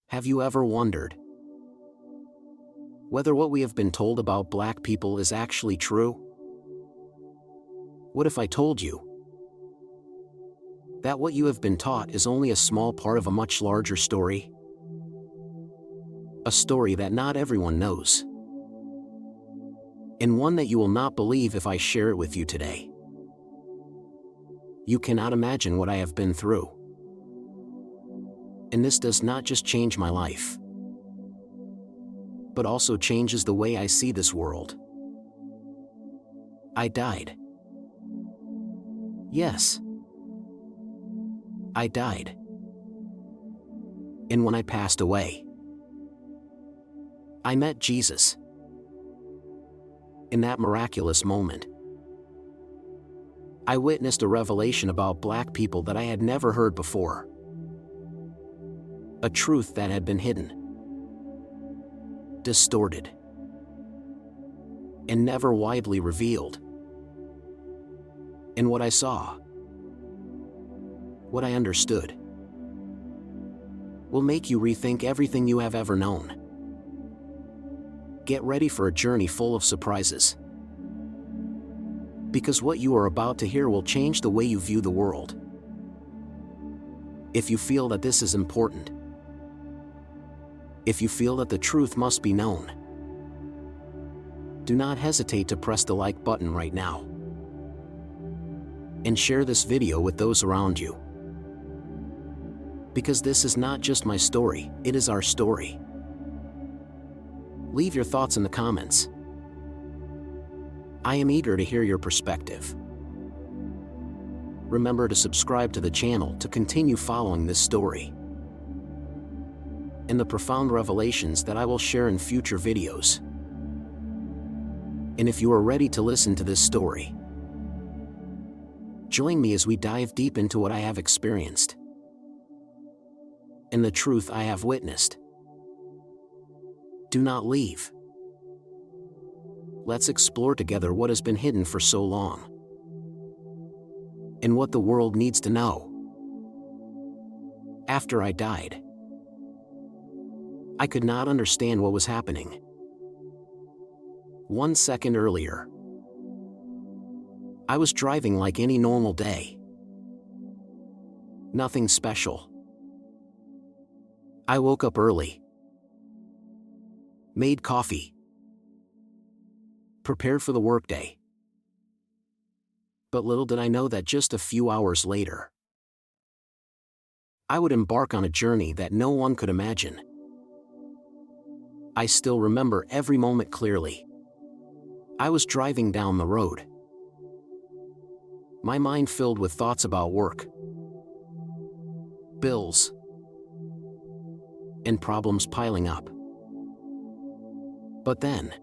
Have you ever wondered whether what we have been told about black people is actually true? What if I told you that what you have been taught is only a small part of a much larger story? A story that not everyone knows, and one that you will not believe if I share it with you today. You cannot imagine what I have been through. And this does not just change my life, but also changes the way I see this world. I died. Yes, I died. And when I passed away, I met Jesus. In that miraculous moment, I witnessed a revelation about black people that I had never heard before. A truth that had been hidden, distorted, and never widely revealed. And what I saw, what I understood, will make you rethink everything you have ever known. Get ready for a journey full of surprises, because what you are about to hear will change the way you view the world. If you feel that this is important, if you feel that the truth must be known, do not hesitate to press the like button right now and share this video with those around you. Because this is not just my story, it is our story. Leave your thoughts in the comments. I am eager to hear your perspective. Remember to subscribe to the channel to continue following this story and the profound revelations that I will share in future videos. And if you are ready to listen to this story, join me as we dive deep into what I have experienced and the truth I have witnessed. Do not leave. Let's explore together what has been hidden for so long and what the world needs to know. After I died, I could not understand what was happening. 1 second earlier, I was driving like any normal day. Nothing special. I woke up early, made coffee, prepared for the workday. But little did I know that just a few hours later, I would embark on a journey that no one could imagine. I still remember every moment clearly. I was driving down the road, my mind filled with thoughts about work, bills, and problems piling up. But then,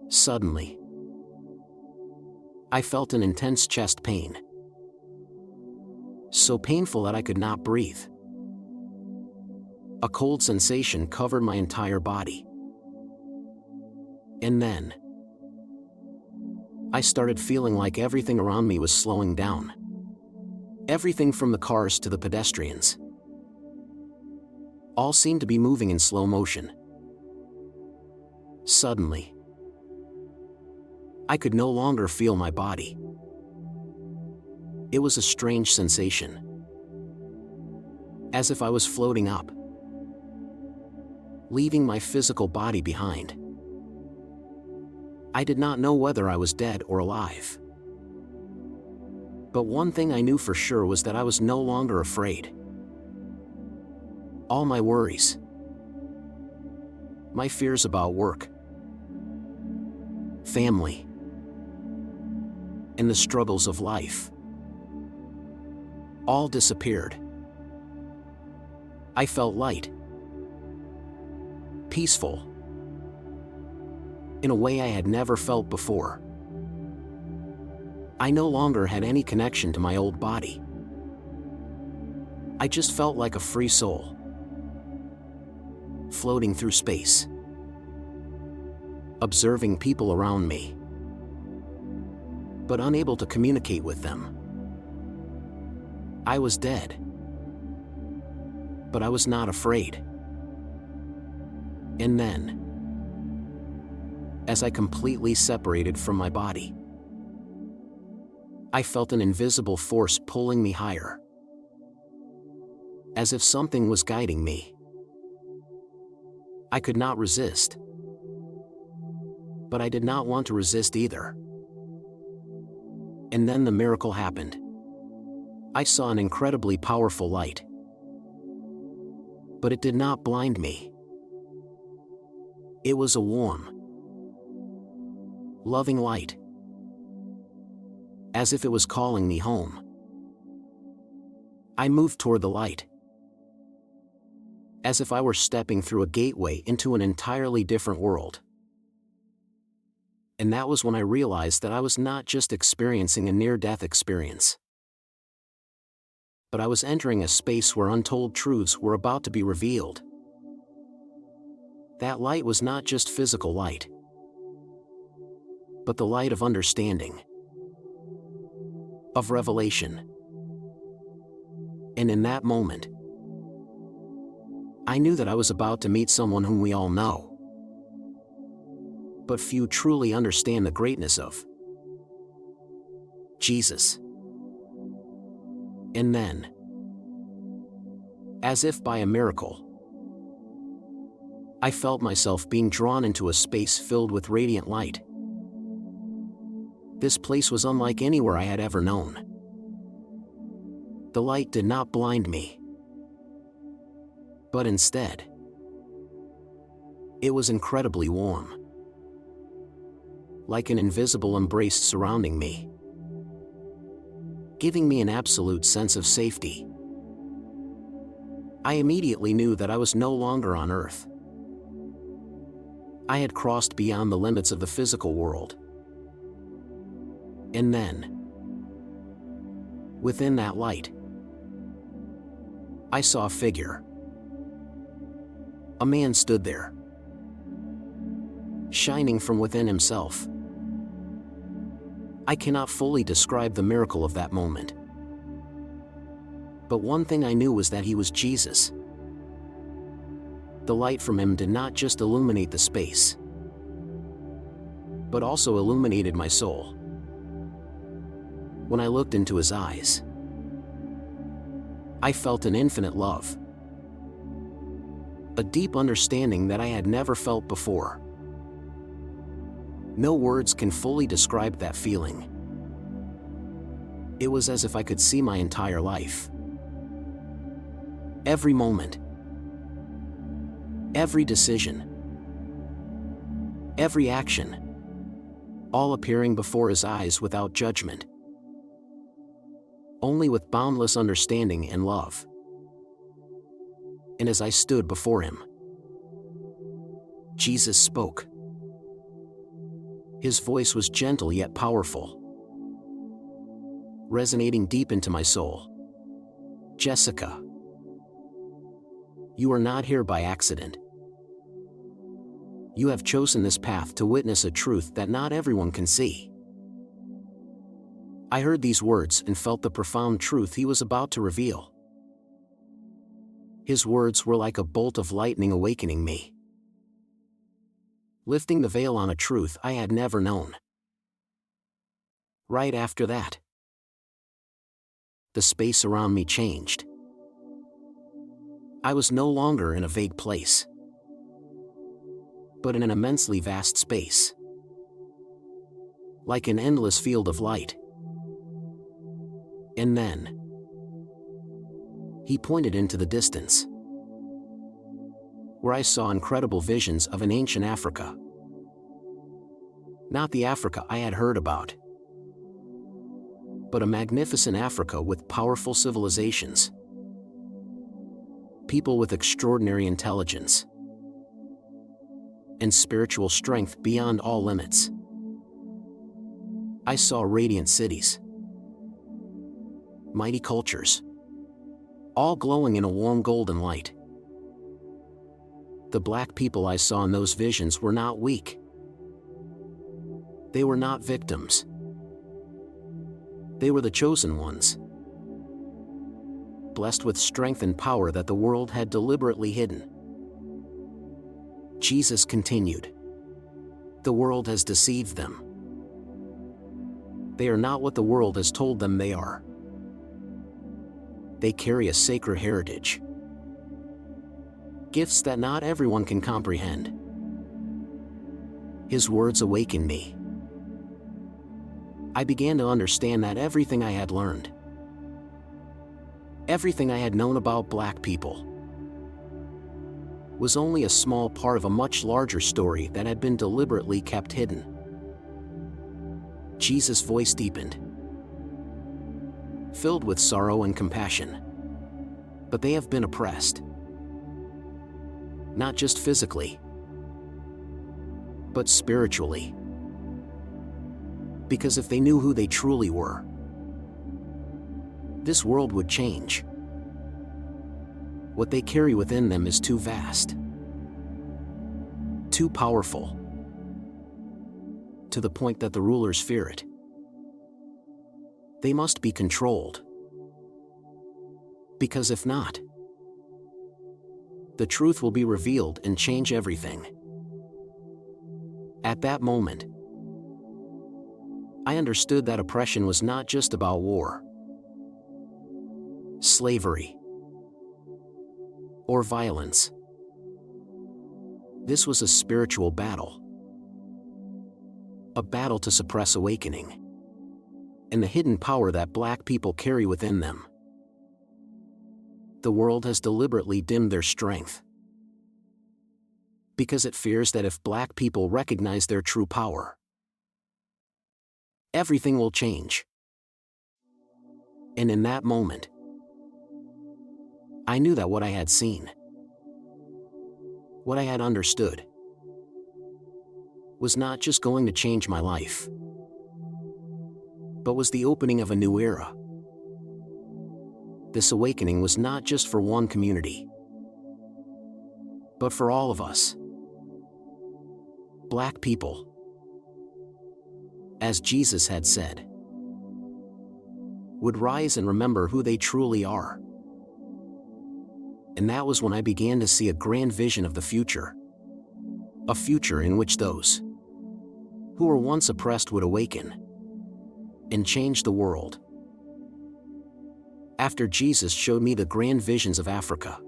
suddenly, I felt an intense chest pain. So painful that I could not breathe. A cold sensation covered my entire body. And then, I started feeling like everything around me was slowing down. Everything from the cars to the pedestrians. All seemed to be moving in slow motion. Suddenly, I could no longer feel my body. It was a strange sensation, as if I was floating up, leaving my physical body behind. I did not know whether I was dead or alive. But one thing I knew for sure was that I was no longer afraid. All my worries, my fears about work, family, and the struggles of life, all disappeared. I felt light, peaceful, in a way I had never felt before. I no longer had any connection to my old body. I just felt like a free soul, floating through space, observing people around me, but unable to communicate with them. I was dead. But I was not afraid. And then, as I completely separated from my body, I felt an invisible force pulling me higher, as if something was guiding me. I could not resist, but I did not want to resist either. And then the miracle happened. I saw an incredibly powerful light, but it did not blind me. It was a warm, loving light, as if it was calling me home. I moved toward the light, as if I were stepping through a gateway into an entirely different world. And that was when I realized that I was not just experiencing a near-death experience, but I was entering a space where untold truths were about to be revealed. That light was not just physical light, but the light of understanding, of revelation. And in that moment, I knew that I was about to meet someone whom we all know, but few truly understand the greatness of: Jesus. And then, as if by a miracle, I felt myself being drawn into a space filled with radiant light. This place was unlike anywhere I had ever known. The light did not blind me, but instead, it was incredibly warm, like an invisible embrace surrounding me, giving me an absolute sense of safety. I immediately knew that I was no longer on Earth. I had crossed beyond the limits of the physical world. And then, within that light, I saw a figure. A man stood there, shining from within himself. I cannot fully describe the miracle of that moment, but one thing I knew was that he was Jesus. The light from him did not just illuminate the space, but also illuminated my soul. When I looked into his eyes, I felt an infinite love, a deep understanding that I had never felt before. No words can fully describe that feeling. It was as if I could see my entire life. Every moment, every decision, every action, all appearing before his eyes without judgment, only with boundless understanding and love. And as I stood before him, Jesus spoke. His voice was gentle yet powerful, resonating deep into my soul. Jessica, you are not here by accident. You have chosen this path to witness a truth that not everyone can see. I heard these words and felt the profound truth he was about to reveal. His words were like a bolt of lightning awakening me, lifting the veil on a truth I had never known. Right after that, the space around me changed. I was no longer in a vague place, but in an immensely vast space, like an endless field of light. And then, he pointed into the distance, where I saw incredible visions of an ancient Africa. Not the Africa I had heard about, but a magnificent Africa with powerful civilizations, people with extraordinary intelligence, and spiritual strength beyond all limits. I saw radiant cities, mighty cultures, all glowing in a warm golden light. The black people I saw in those visions were not weak. They were not victims. They were the chosen ones. blessed with strength and power that the world had deliberately hidden. Jesus continued, "The world has deceived them. They are not what the world has told them they are. They carry a sacred heritage. Gifts that not everyone can comprehend." His words awakened me. I began to understand that everything I had learned, everything I had known about Black people, was only a small part of a much larger story that had been deliberately kept hidden. Jesus' voice deepened, filled with sorrow and compassion. "But they have been oppressed. Not just physically, but spiritually. Because if they knew who they truly were, this world would change. What they carry within them is too vast, too powerful, to the point that the rulers fear it. They must be controlled. Because if not, the truth will be revealed and change everything." At that moment, I understood that oppression was not just about war, slavery, or violence. This was a spiritual battle. A battle to suppress awakening and the hidden power that Black people carry within them. The world has deliberately dimmed their strength because it fears that if Black people recognize their true power, everything will change. And in that moment, I knew that what I had seen, what I had understood, was not just going to change my life, but was the opening of a new era. This awakening was not just for one community, but for all of us. Black people, as Jesus had said, would rise and remember who they truly are. And that was when I began to see a grand vision of the future. A future in which those who were once oppressed would awaken and change the world. After Jesus showed me the grand visions of Africa,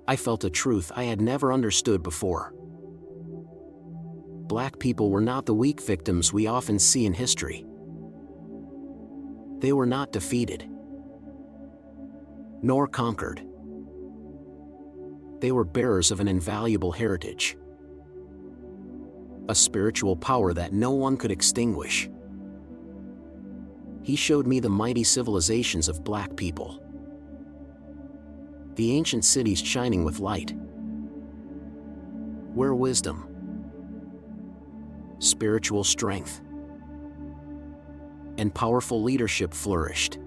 I felt a truth I had never understood before. Black people were not the weak victims we often see in history. They were not defeated, nor conquered. They were bearers of an invaluable heritage, a spiritual power that no one could extinguish. He showed me the mighty civilizations of Black people, the ancient cities shining with light, where wisdom, spiritual strength, and powerful leadership flourished.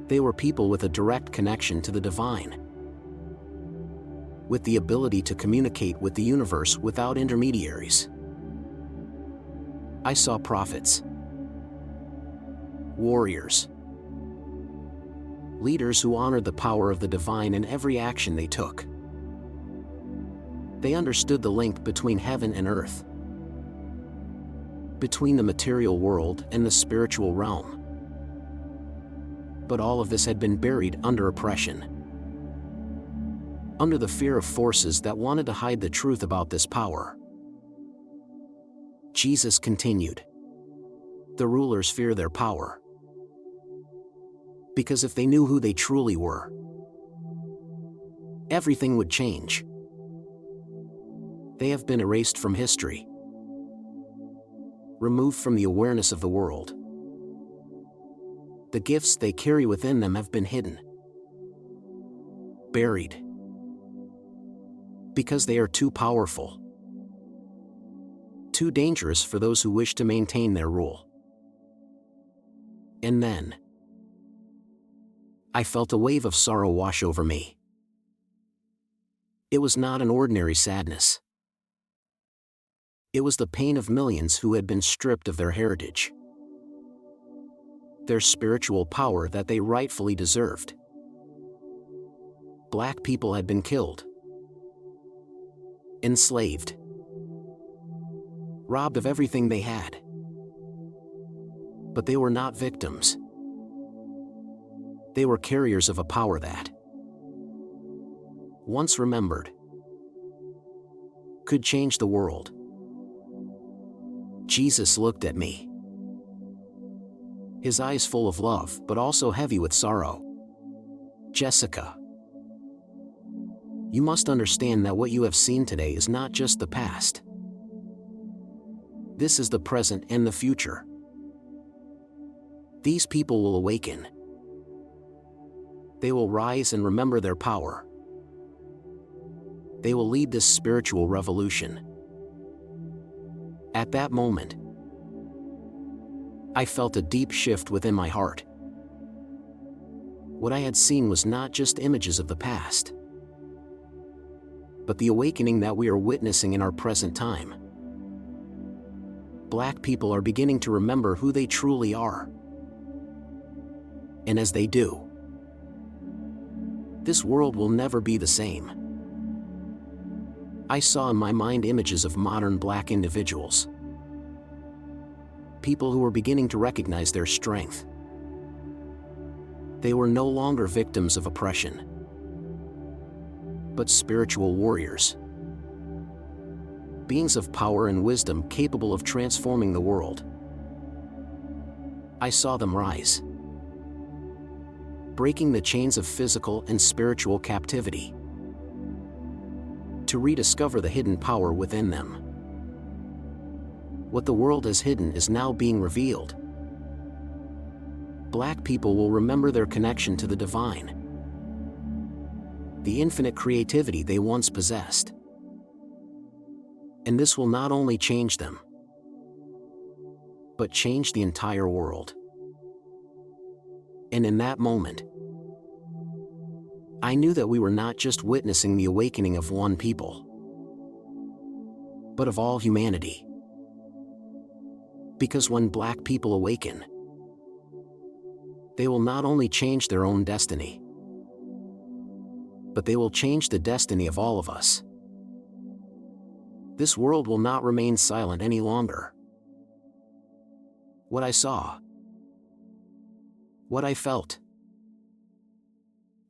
They were people with a direct connection to the divine, with the ability to communicate with the universe without intermediaries. I saw prophets, warriors, leaders who honored the power of the divine in every action they took. They understood the link between heaven and earth, between the material world and the spiritual realm. But all of this had been buried under oppression, under the fear of forces that wanted to hide the truth about this power. Jesus continued, "The rulers fear their power, because if they knew who they truly were, everything would change. They have been erased from history, removed from the awareness of the world. The gifts they carry within them have been hidden, buried, because they are too powerful, too dangerous for those who wish to maintain their rule." And then, I felt a wave of sorrow wash over me. It was not an ordinary sadness. It was the pain of millions who had been stripped of their heritage. their spiritual power that they rightfully deserved. Black people had been killed, enslaved, robbed of everything they had. But they were not victims. They were carriers of a power that, once remembered, could change the world. Jesus looked at me, his eyes full of love but also heavy with sorrow. Jessica, you must understand that what you have seen today is not just the past. This is the present and the future. These people will awaken. They will rise and remember their power. They will lead this spiritual revolution. At that moment, I felt a deep shift within my heart. What I had seen was not just images of the past, but the awakening that we are witnessing in our present time. Black people are beginning to remember who they truly are. And as they do, this world will never be the same. I saw in my mind images of modern Black individuals. People who were beginning to recognize their strength. They were no longer victims of oppression, but spiritual warriors. Beings of power and wisdom capable of transforming the world. I saw them rise, breaking the chains of physical and spiritual captivity, to rediscover the hidden power within them. What the world has hidden is now being revealed. Black people will remember their connection to the divine, the infinite creativity they once possessed. And this will not only change them, but change the entire world. And in that moment, I knew that we were not just witnessing the awakening of one people, but of all humanity. Because when Black people awaken, they will not only change their own destiny, but they will change the destiny of all of us. This world will not remain silent any longer. What I saw, what I felt,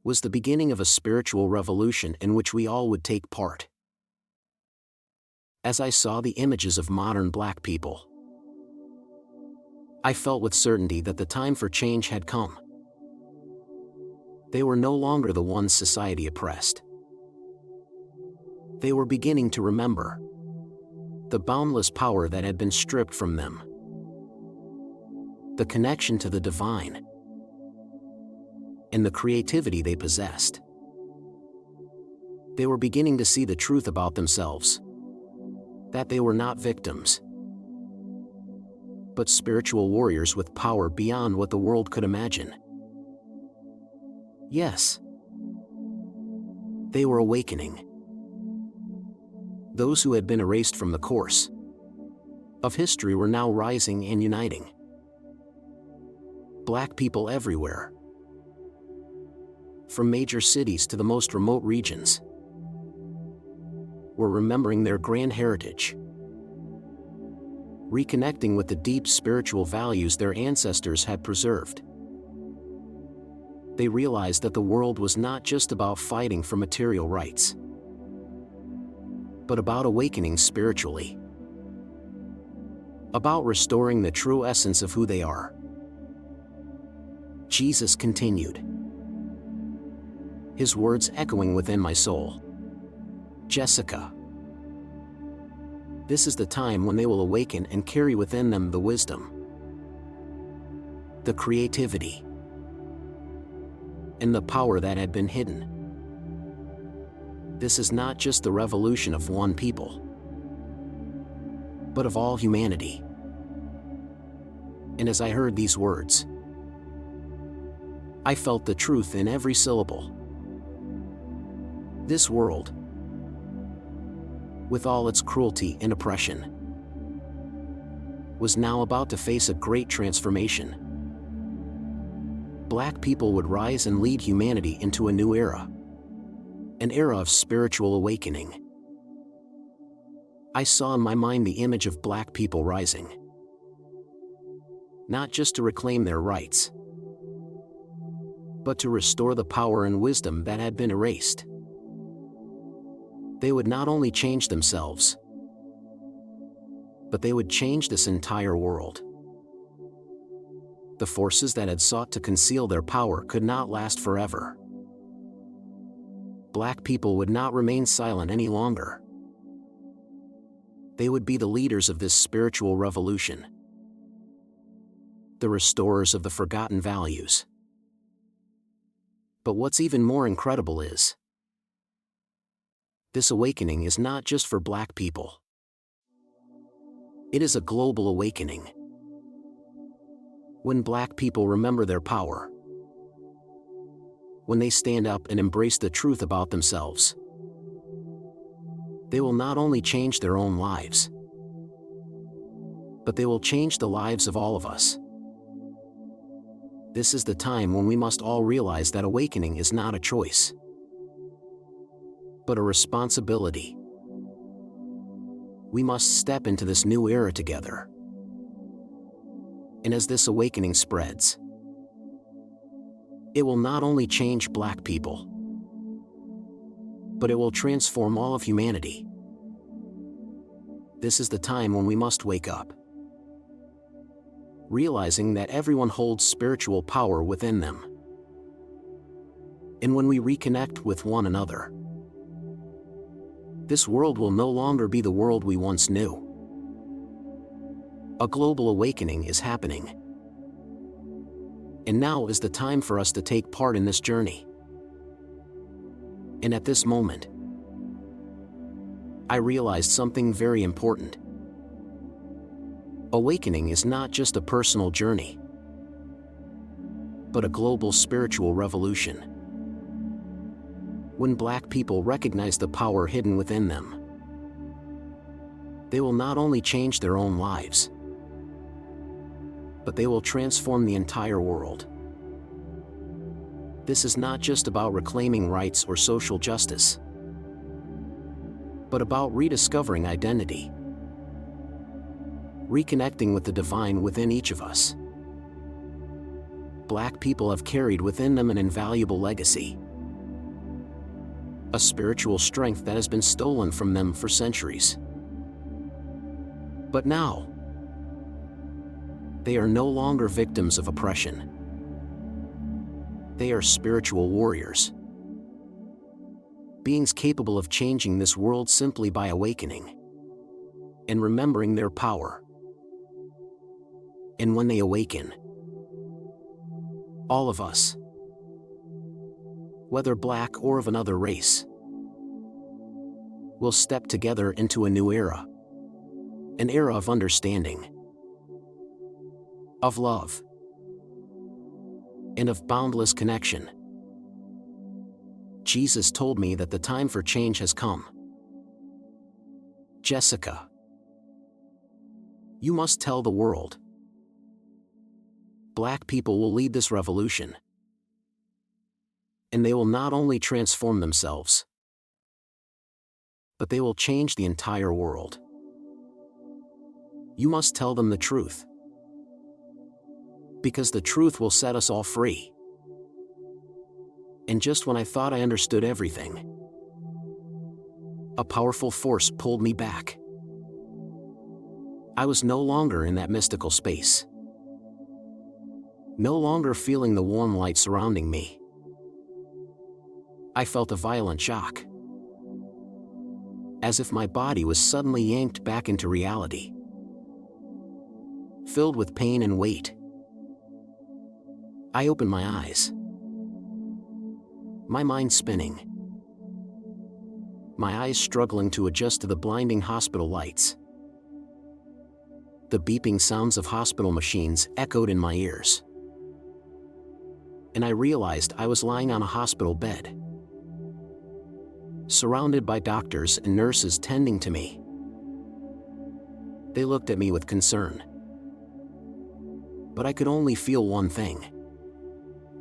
was the beginning of a spiritual revolution in which we all would take part. As I saw the images of modern Black people, I felt with certainty that the time for change had come. They were no longer the ones society oppressed. They were beginning to remember the boundless power that had been stripped from them, the connection to the divine, and the creativity they possessed. They were beginning to see the truth about themselves, that they were not victims, but spiritual warriors with power beyond what the world could imagine. Yes, they were awakening. Those who had been erased from the course of history were now rising and uniting. Black people everywhere, from major cities to the most remote regions, were remembering their grand heritage, reconnecting with the deep spiritual values their ancestors had preserved. They realized that the world was not just about fighting for material rights, but about awakening spiritually, about restoring the true essence of who they are. Jesus continued, his words echoing within my soul. Jessica, this is the time when they will awaken and carry within them the wisdom, the creativity, and the power that had been hidden. This is not just the revolution of one people, but of all humanity. And as I heard these words, I felt the truth in every syllable. This world, with all its cruelty and oppression, was now about to face a great transformation. Black people would rise and lead humanity into a new era. An era of spiritual awakening. I saw in my mind the image of Black people rising. Not just to reclaim their rights, but to restore the power and wisdom that had been erased. They would not only change themselves, but they would change this entire world. The forces that had sought to conceal their power could not last forever. Black people would not remain silent any longer. They would be the leaders of this spiritual revolution, the restorers of the forgotten values. But what's even more incredible is, this awakening is not just for Black people. It is a global awakening. When Black people remember their power, when they stand up and embrace the truth about themselves, they will not only change their own lives, but they will change the lives of all of us. This is the time when we must all realize that awakening is not a choice, but a responsibility. We must step into this new era together. And as this awakening spreads, it will not only change Black people, but it will transform all of humanity. This is the time when we must wake up, realizing that everyone holds spiritual power within them. And when we reconnect with one another, this world will no longer be the world we once knew. A global awakening is happening. And now is the time for us to take part in this journey. And at this moment, I realized something very important. Awakening is not just a personal journey, but a global spiritual revolution. When Black people recognize the power hidden within them, they will not only change their own lives, but they will transform the entire world. This is not just about reclaiming rights or social justice, but about rediscovering identity, reconnecting with the divine within each of us. Black people have carried within them an invaluable legacy, a spiritual strength that has been stolen from them for centuries. But now, they are no longer victims of oppression. They are spiritual warriors, beings capable of changing this world simply by awakening and remembering their power. And when they awaken, all of us, whether Black or of another race, will step together into a new era, an era of understanding, of love, and of boundless connection. Jesus told me that the time for change has come. Jessica, you must tell the world. Black people will lead this revolution, and they will not only transform themselves, but they will change the entire world. You must tell them the truth, because the truth will set us all free. And just when I thought I understood everything, a powerful force pulled me back. I was no longer in that mystical space, no longer feeling the warm light surrounding me. I felt a violent shock, as if my body was suddenly yanked back into reality, filled with pain and weight. I opened my eyes, my mind spinning, my eyes struggling to adjust to the blinding hospital lights. The beeping sounds of hospital machines echoed in my ears, and I realized I was lying on a hospital bed, surrounded by doctors and nurses tending to me. They looked at me with concern, but I could only feel one thing: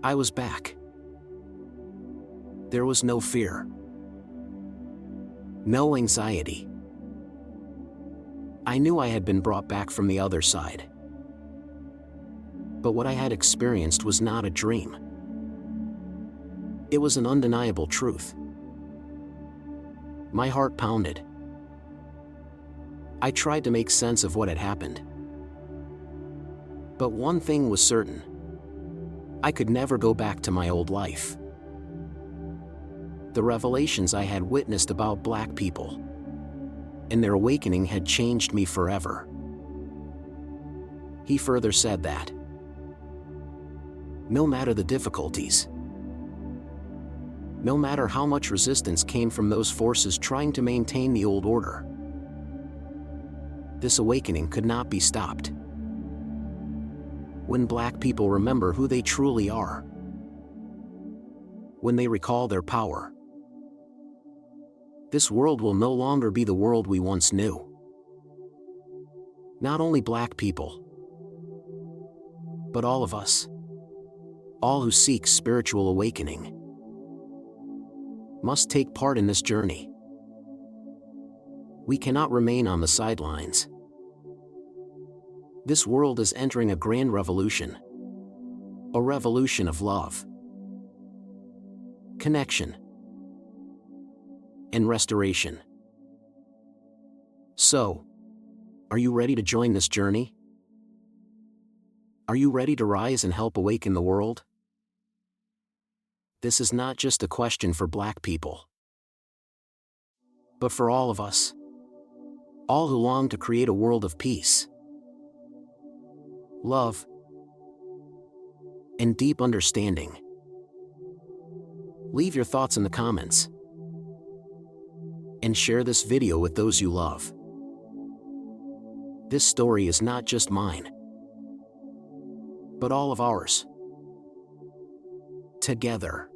I was back. There was no fear. No anxiety. I knew I had been brought back from the other side. But what I had experienced was not a dream. It was an undeniable truth. My heart pounded. I tried to make sense of what had happened. But one thing was certain. I could never go back to my old life. The revelations I had witnessed about Black people and their awakening had changed me forever. He further said that no matter the difficulties, no matter how much resistance came from those forces trying to maintain the old order, this awakening could not be stopped. When Black people remember who they truly are, when they recall their power, this world will no longer be the world we once knew. Not only Black people, but all of us, all who seek spiritual awakening, must take part in this journey. We cannot remain on the sidelines. This world is entering a grand revolution, a revolution of love, connection, and restoration. So, are you ready to join this journey? Are you ready to rise and help awaken the world? This is not just a question for Black people, but for all of us, all who long to create a world of peace, love, and deep understanding. Leave your thoughts in the comments and share this video with those you love. This story is not just mine, but all of ours. Together,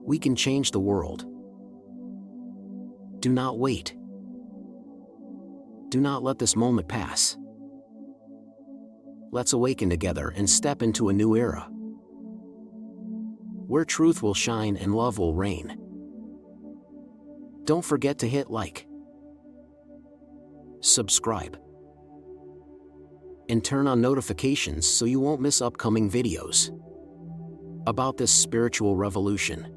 we can change the world. Do not wait. Do not let this moment pass. Let's awaken together and step into a new era, where truth will shine and love will reign. Don't forget to hit like, subscribe, and turn on notifications so you won't miss upcoming videos about this spiritual revolution.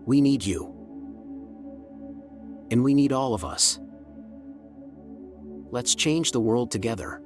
We need you, and we need all of us. Let's change the world together.